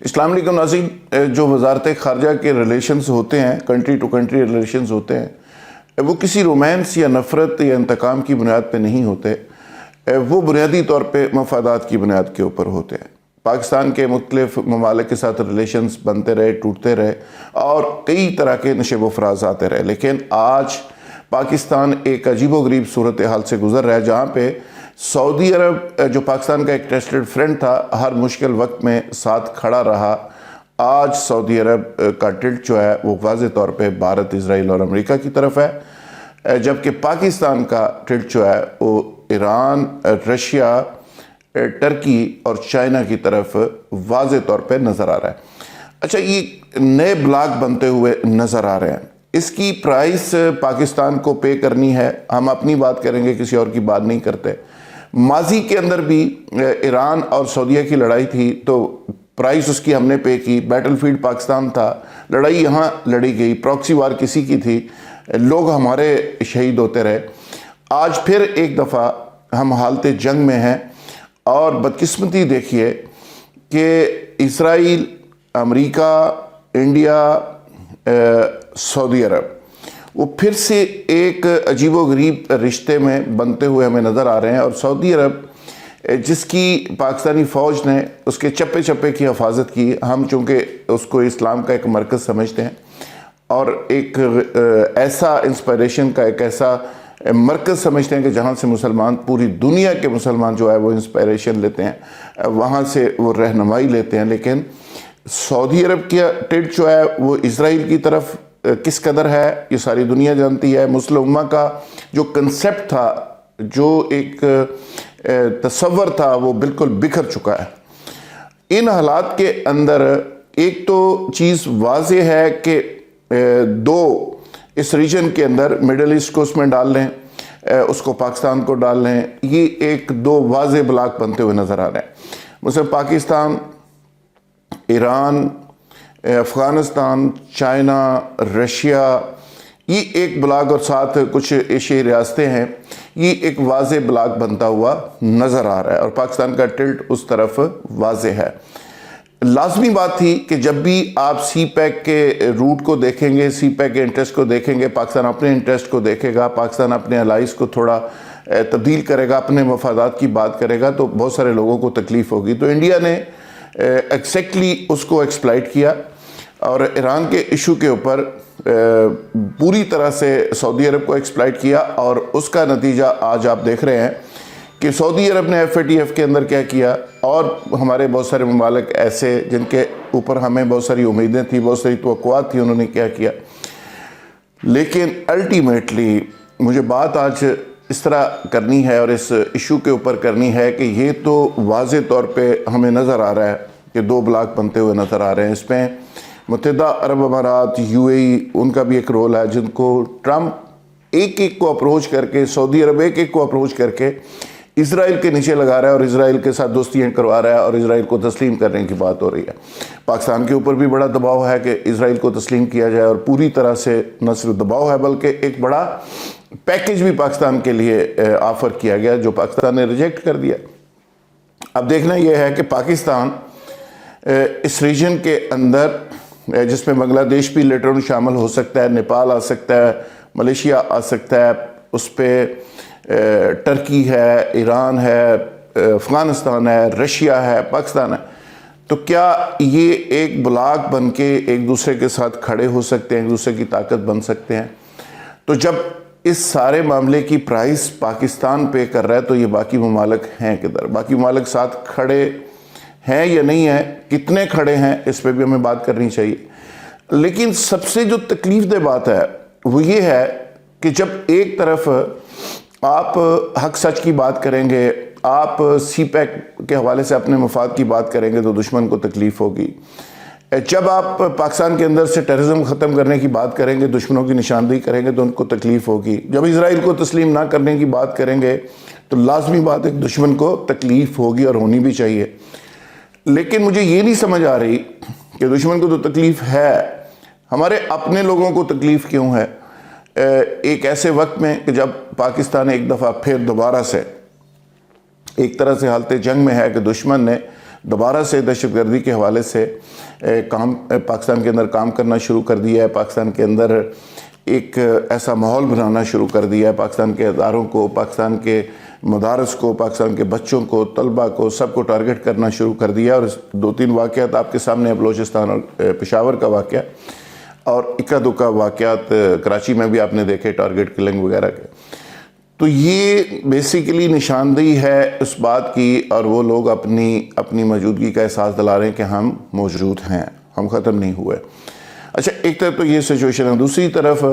اسلام علیکم ناظرین، جو وزارت خارجہ کے ریلیشنز ہوتے ہیں، کنٹری ٹو کنٹری ریلیشنز ہوتے ہیں، وہ کسی رومانس یا نفرت یا انتقام کی بنیاد پہ نہیں ہوتے، وہ بنیادی طور پہ مفادات کی بنیاد کے اوپر ہوتے ہیں۔ پاکستان کے مختلف ممالک کے ساتھ ریلیشنز بنتے رہے، ٹوٹتے رہے اور کئی طرح کے نشیب و فراز آتے رہے، لیکن آج پاکستان ایک عجیب و غریب صورتحال سے گزر رہا ہے جہاں پہ سعودی عرب جو پاکستان کا ایک ٹیسٹڈ فرینڈ تھا، ہر مشکل وقت میں ساتھ کھڑا رہا۔ آج سعودی عرب کا ٹلٹ جو ہے وہ واضح طور پہ بھارت، اسرائیل اور امریکہ کی طرف ہے، جبکہ پاکستان کا ٹلٹ جو ہے وہ ایران، رشیا، ٹرکی اور چائنا کی طرف واضح طور پہ نظر آ رہا ہے۔ اچھا، یہ نئے بلاک بنتے ہوئے نظر آ رہے ہیں، اس کی پرائس پاکستان کو پے کرنی ہے۔ ہم اپنی بات کریں گے، کسی اور کی بات نہیں کرتے۔ ماضی کے اندر بھی ایران اور سعودیہ کی لڑائی تھی تو پرائس اس کی ہم نے پے کی، بیٹل فیلڈ پاکستان تھا، لڑائی یہاں لڑی گئی، پراکسی وار کسی کی تھی، لوگ ہمارے شہید ہوتے رہے۔ آج پھر ایک دفعہ ہم حالت جنگ میں ہیں اور بدقسمتی دیکھیے کہ اسرائیل، امریکہ، انڈیا، سعودی عرب وہ پھر سے ایک عجیب و غریب رشتے میں بنتے ہوئے ہمیں نظر آ رہے ہیں، اور سعودی عرب جس کی پاکستانی فوج نے اس کے چپے چپے کی حفاظت کی، ہم چونکہ اس کو اسلام کا ایک مرکز سمجھتے ہیں اور ایک ایسا انسپائریشن کا ایک ایسا مرکز سمجھتے ہیں کہ جہاں سے مسلمان، پوری دنیا کے مسلمان جو ہے وہ انسپائریشن لیتے ہیں، وہاں سے وہ رہنمائی لیتے ہیں، لیکن سعودی عرب کی ٹلٹ جو ہے وہ اسرائیل کی طرف کس قدر ہے یہ ساری دنیا جانتی ہے۔ مسلم امہ کا جو کنسیپٹ تھا، جو ایک تصور تھا، وہ بالکل بکھر چکا ہے۔ ان حالات کے اندر ایک تو چیز واضح ہے کہ دو اس ریجن کے اندر، مڈل ایسٹ کو اس میں ڈال لیں، اس کو پاکستان کو ڈال لیں، یہ ایک دو واضح بلاک بنتے ہوئے نظر آ رہے ہیں۔ مثلا پاکستان، ایران، افغانستان، چائنا، رشیا، یہ ایک بلاک اور ساتھ کچھ ایشیائی ریاستیں ہیں، یہ ایک واضح بلاک بنتا ہوا نظر آ رہا ہے اور پاکستان کا ٹلٹ اس طرف واضح ہے۔ لازمی بات تھی کہ جب بھی آپ سی پیک کے روٹ کو دیکھیں گے، سی پیک کے انٹرسٹ کو دیکھیں گے، پاکستان اپنے انٹرسٹ کو دیکھے گا، پاکستان اپنے الائز کو تھوڑا تبدیل کرے گا، اپنے مفادات کی بات کرے گا تو بہت سارے لوگوں کو تکلیف ہوگی۔ تو انڈیا نے ایگزیکٹلی اس کو ایکسپلائٹ کیا اور ایران کے ایشو کے اوپر پوری طرح سے سعودی عرب کو ایکسپلائٹ کیا، اور اس کا نتیجہ آج آپ دیکھ رہے ہیں کہ سعودی عرب نے FATF کے اندر کیا کیا، اور ہمارے بہت سارے ممالک ایسے جن کے اوپر ہمیں بہت ساری امیدیں تھیں، بہت ساری توقعات تھیں، انہوں نے کیا کیا۔ لیکن الٹیمیٹلی مجھے بات آج اس طرح کرنی ہے اور اس ایشو کے اوپر کرنی ہے کہ یہ تو واضح طور پہ ہمیں نظر آ رہا ہے کہ دو بلاک بنتے ہوئے نظر آ رہے ہیں۔ اس میں متحدہ عرب امارات، UAE، ان کا بھی ایک رول ہے، جن کو ٹرمپ ایک ایک کو اپروچ کر کے، سعودی عرب ایک ایک کو اپروچ کر کے اسرائیل کے نیچے لگا رہا ہے اور اسرائیل کے ساتھ دوستیاں کروا رہا ہے اور اسرائیل کو تسلیم کرنے کی بات ہو رہی ہے۔ پاکستان کے اوپر بھی بڑا دباؤ ہے کہ اسرائیل کو تسلیم کیا جائے، اور پوری طرح سے نہ صرف دباؤ ہے بلکہ ایک بڑا پیکیج بھی پاکستان کے لیے آفر کیا گیا جو پاکستان نے ریجیکٹ کر دیا۔ اب دیکھنا یہ ہے کہ پاکستان اس ریجن کے اندر، جس میں بنگلہ دیش بھی لیٹر آن شامل ہو سکتا ہے، نیپال آ سکتا ہے، ملیشیا آ سکتا ہے، اس پہ ٹرکی ہے، ایران ہے، افغانستان ہے، رشیا ہے، پاکستان ہے، تو کیا یہ ایک بلاک بن کے ایک دوسرے کے ساتھ کھڑے ہو سکتے ہیں، ایک دوسرے کی طاقت بن سکتے ہیں؟ تو جب اس سارے معاملے کی پرائس پاکستان پے کر رہا ہے تو یہ باقی ممالک ہیں کدھر؟ باقی ممالک ساتھ کھڑے ہیں یا نہیں ہیں؟ کتنے کھڑے ہیں؟ اس پہ بھی ہمیں بات کرنی چاہیے۔ لیکن سب سے جو تکلیف دہ بات ہے وہ یہ ہے کہ جب ایک طرف آپ حق سچ کی بات کریں گے، آپ سی پیک کے حوالے سے اپنے مفاد کی بات کریں گے تو دشمن کو تکلیف ہوگی۔ جب آپ پاکستان کے اندر سے ٹیررزم ختم کرنے کی بات کریں گے، دشمنوں کی نشاندہی کریں گے تو ان کو تکلیف ہوگی۔ جب اسرائیل کو تسلیم نہ کرنے کی بات کریں گے تو لازمی بات ہے کہ دشمن کو تکلیف ہوگی اور ہونی بھی چاہیے۔ لیکن مجھے یہ نہیں سمجھ آ رہی کہ دشمن کو تو تکلیف ہے، ہمارے اپنے لوگوں کو تکلیف کیوں ہے؟ ایک ایسے وقت میں کہ جب پاکستان ایک دفعہ پھر دوبارہ سے ایک طرح سے حالت جنگ میں ہے کہ دشمن نے دوبارہ سے دہشت گردی کے حوالے سے پاکستان کے اندر کام کرنا شروع کر دیا ہے، پاکستان کے اندر ایک ایسا ماحول بنانا شروع کر دیا ہے، پاکستان کے اداروں کو، پاکستان کے مدارس کو، پاکستان کے بچوں کو، طلبہ کو، سب کو ٹارگٹ کرنا شروع کر دیا. اور 2-3 واقعات آپ کے سامنے ہے، بلوچستان اور پشاور کا واقعہ، اور اکا دکا واقعات کراچی میں بھی آپ نے دیکھے، ٹارگٹ کلنگ وغیرہ کے. تو یہ بیسیکلی نشاندہی ہے اس بات کی، اور وہ لوگ اپنی موجودگی کا احساس دلا رہے ہیں کہ ہم موجود ہیں، ہم ختم نہیں ہوئے. اچھا، ایک طرف تو یہ سچویشن ہے، دوسری طرف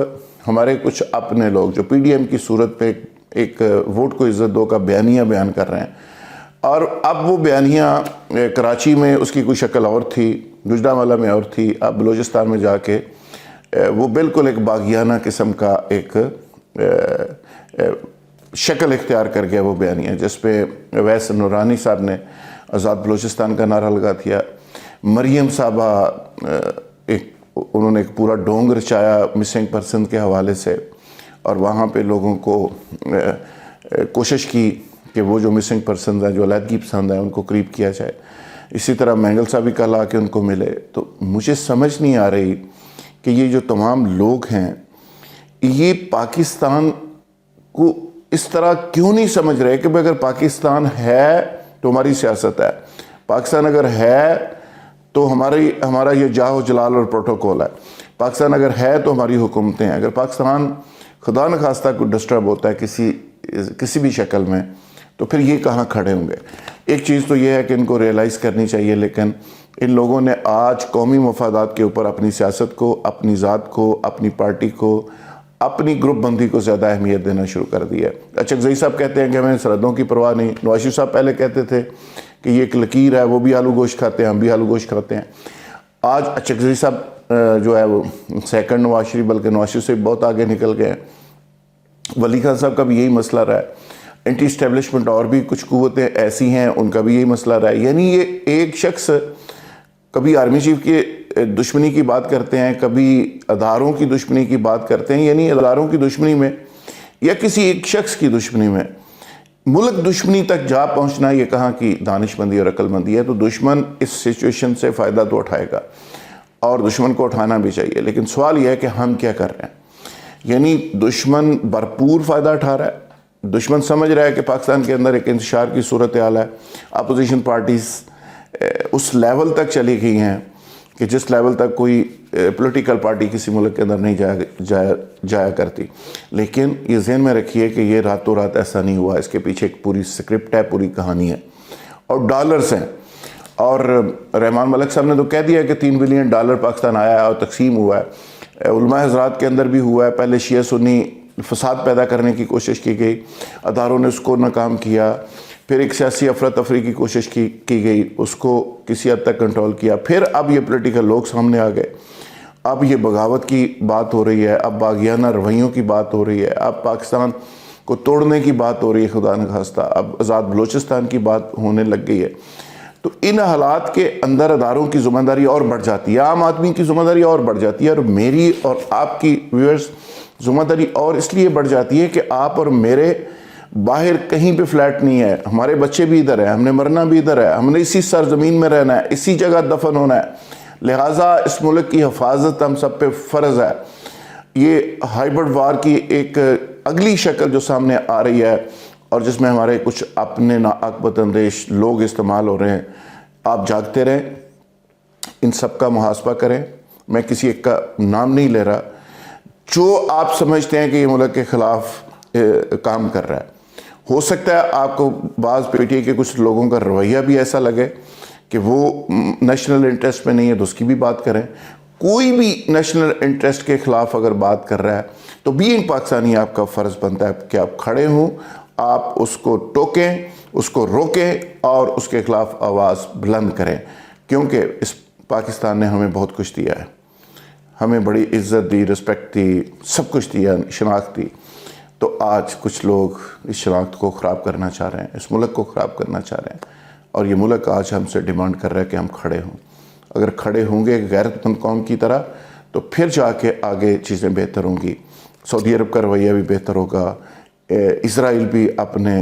ہمارے کچھ اپنے لوگ جو پی ڈی ایم کی صورت پہ ایک ووٹ کو عزت دو کا بیانیہ بیان کر رہے ہیں، اور اب وہ بیانیہ کراچی میں اس کی کوئی شکل اور تھی، گجرانوالہ میں اور تھی، اب بلوچستان میں جا کے وہ بالکل ایک باغیانہ قسم کا ایک شکل اختیار کر گیا وہ بیانیہ، جس پہ ویس نورانی صاحب نے آزاد بلوچستان کا نعرہ لگا دیا. مریم صاحبہ انہوں نے ایک پورا ڈونگ رچایا مسنگ پرسن کے حوالے سے، اور وہاں پہ لوگوں کو کوشش کی کہ وہ جو مسنگ پرسنز ہیں، جو علیحدگی پسند ہیں، ان کو قریب کیا جائے. اسی طرح مینگل صاحب بھی کل آ کے ان کو ملے. تو مجھے سمجھ نہیں آ رہی کہ یہ جو تمام لوگ ہیں یہ پاکستان کو اس طرح کیوں نہیں سمجھ رہے کہ اگر پاکستان ہے تو ہماری سیاست ہے، پاکستان اگر ہے تو ہمارا یہ جاہ و جلال اور پروٹوکول ہے، پاکستان اگر ہے تو ہماری حکومتیں ہیں. اگر پاکستان خدا نخواستہ کو ڈسٹرب ہوتا ہے کسی بھی شکل میں، تو پھر یہ کہاں کھڑے ہوں گے؟ ایک چیز تو یہ ہے کہ ان کو ریئلائز کرنی چاہیے، لیکن ان لوگوں نے آج قومی مفادات کے اوپر اپنی سیاست کو، اپنی ذات کو، اپنی پارٹی کو، اپنی گروپ بندی کو زیادہ اہمیت دینا شروع کر دی ہے. اچکزئی صاحب کہتے ہیں کہ ہمیں سرحدوں کی پرواہ نہیں. نواز شریف صاحب پہلے کہتے تھے کہ یہ ایک لکیر ہے، وہ بھی آلو گوشت کھاتے ہیں، ہم بھی آلو گوشت کھاتے ہیں. آج اچکزئی صاحب جو ہے وہ سیکنڈ نواز شریف، بلکہ نواز شریف سے بہت آگے نکل گئے ہیں. ولی خان صاحب کا بھی یہی مسئلہ رہا ہے. اینٹی اسٹیبلشمنٹ اور بھی کچھ قوتیں ایسی ہیں، ان کا بھی یہی مسئلہ رہا ہے. یعنی یہ ایک شخص کبھی آرمی چیف کے دشمنی کی بات کرتے ہیں، کبھی اداروں کی دشمنی کی بات کرتے ہیں. یعنی اداروں کی دشمنی میں یا کسی ایک شخص کی دشمنی میں ملک دشمنی تک جا پہنچنا، یہ کہاں کی دانش مندی اور عقل مندی ہے؟ تو دشمن اس سچویشن سے فائدہ تو اٹھائے گا، اور دشمن کو اٹھانا بھی چاہیے. لیکن سوال یہ ہے کہ ہم کیا کر رہے ہیں؟ یعنی دشمن بھرپور فائدہ اٹھا رہا ہے، دشمن سمجھ رہا ہے کہ پاکستان کے اندر ایک انتشار کی صورتحال ہے، اپوزیشن پارٹیز اس لیول تک چلی گئی ہیں کہ جس لیول تک کوئی پولیٹیکل پارٹی کسی ملک کے اندر نہیں جایا کرتی. لیکن یہ ذہن میں رکھیے کہ یہ راتوں رات ایسا نہیں ہوا، اس کے پیچھے ایک پوری سکرپٹ ہے، پوری کہانی ہے، اور ڈالرز ہیں. اور رحمان ملک صاحب نے تو کہہ دیا کہ $3 بلین پاکستان آیا ہے اور تقسیم ہوا ہے. علماء حضرات کے اندر بھی ہوا ہے. پہلے شیعہ سنی فساد پیدا کرنے کی کوشش کی گئی، اداروں نے اس کو ناکام کیا. پھر ایک سیاسی افراتفری کی کوشش کی گئی، اس کو کسی حد تک کنٹرول کیا. پھر اب یہ پولیٹیکل لوگ سامنے آ گئے، اب یہ بغاوت کی بات ہو رہی ہے، اب باغیانہ رویوں کی بات ہو رہی ہے، اب پاکستان کو توڑنے کی بات ہو رہی ہے خدا نخواستہ، اب آزاد بلوچستان کی بات ہونے لگ گئی ہے. تو ان حالات کے اندر اداروں کی ذمہ داری اور بڑھ جاتی ہے، عام آدمی کی ذمہ داری اور بڑھ جاتی ہے، اور میری اور آپ کی ویورز ذمہ داری اور اس لیے بڑھ جاتی ہے کہ آپ اور میرے باہر کہیں پہ فلیٹ نہیں ہے. ہمارے بچے بھی ادھر ہیں، ہم نے مرنا بھی ادھر ہے، ہم نے اسی سرزمین میں رہنا ہے، اسی جگہ دفن ہونا ہے. لہٰذا اس ملک کی حفاظت ہم سب پہ فرض ہے. یہ ہائبرڈ وار کی ایک اگلی شکل جو سامنے آ رہی ہے، اور جس میں ہمارے کچھ اپنے ناعاقبت اندیش لوگ استعمال ہو رہے ہیں. آپ جاگتے رہیں، ان سب کا محاسبہ کریں. میں کسی ایک کا نام نہیں لے رہا، جو آپ سمجھتے ہیں کہ یہ ملک کے خلاف کام کر رہا ہے. ہو سکتا ہے آپ کو بعض پی ٹی آئی کے کچھ لوگوں کا رویہ بھی ایسا لگے کہ وہ نیشنل انٹرسٹ میں نہیں ہے، تو اس کی بھی بات کریں. کوئی بھی نیشنل انٹرسٹ کے خلاف اگر بات کر رہا ہے تو بینگ پاکستانی آپ کا فرض بنتا ہے کہ آپ کھڑے ہوں، آپ اس کو ٹوکیں، اس کو روکیں اور اس کے خلاف آواز بلند کریں. کیونکہ اس پاکستان نے ہمیں بہت کچھ دیا ہے، ہمیں بڑی عزت دی، رسپیکٹ دی، سب کچھ دیا، شناخت دی. تو آج کچھ لوگ اس شناخت کو خراب کرنا چاہ رہے ہیں، اس ملک کو خراب کرنا چاہ رہے ہیں، اور یہ ملک آج ہم سے ڈیمانڈ کر رہا ہے کہ ہم کھڑے ہوں. اگر کھڑے ہوں گے غیرت مند قوم کی طرح تو پھر جا کے آگے چیزیں بہتر ہوں گی. سعودی عرب کا رویہ بھی بہتر ہوگا، اسرائیل بھی اپنے